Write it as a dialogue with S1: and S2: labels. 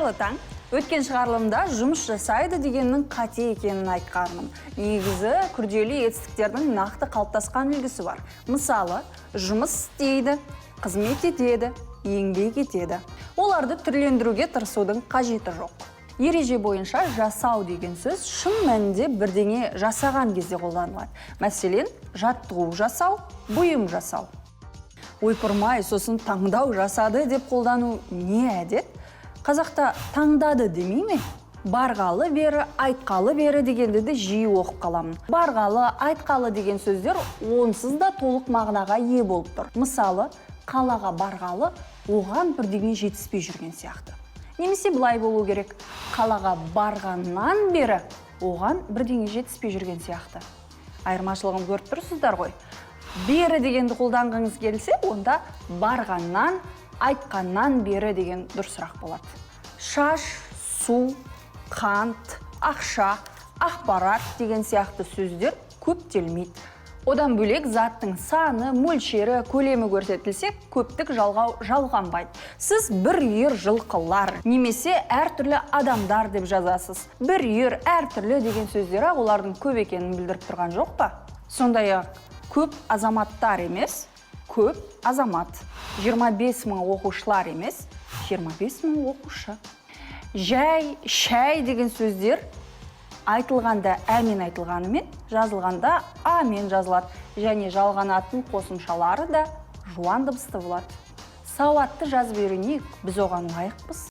S1: Қайырлы таң. Өткен шығарылымда жұмыс жасайды дегеннің қате екенін айтқанмын. Негізі күрделі етістіктердің нақты қалыптасқан үлгісі бар. Мысалы, жұмыс істейді, қызмет етеді, еңбек етеді. Оларды түрлендіруге тырысудың қажеті жоқ. Ереже бойынша жасау деген сөз шын мәнінде бірдеңе жасаған кезде қолданылады. Мәселен, жаттығу жасау, бұйым жасау. Ойпырмай, сосын таңдау жасады деп қолдану не әдет? Қазақта таңдады демей ме? Барғалы бері, айтқалы бері дегенді де жиі оқып қаламын. Барғалы, айтқалы деген сөздер онсыз да толық мағынаға ие болып тұр. Мысалы, қалаға барғалы, оған бірдеңе жетіспей жүрген сияқты. Немесе былай болу керек. Қалаға барғаннан бері, оған бірдеңе жетіспей жүрген сияқты. Айырмашылығын көріп тұрсыздар ғой. Бері дегенді қолданғыңыз келсе, онда барғаннан, айтқаннан бері деген дұрысырақ болады. Шаш, су, қант, ақша, ақпарат деген сияқты сөздер көптелмейді. Одан бөлек заттың саны, мөлшері, көлемі көрсетілсе, көптік жалғанбайды. Сіз бір үйір жылқылар, немесе әртүрлі адамдар деп жазасыз. Bir үйір, әртүрлі деген сөздер олардың көп екенін білдіріп тұрған жоқ па? Сондай-ақ көп азаматтар емес, көп азамат. 25 мың оқушылар емес, 25 мың оқушы. Жай, шай деген сөздер айтылғанда әмен айтылғанымен, жазылғанда амен жазылады. Және жалғанатын қосымшалары да жуан дыбысты болады. Сауатты жазып үйренейік, біз оған лайықпыз.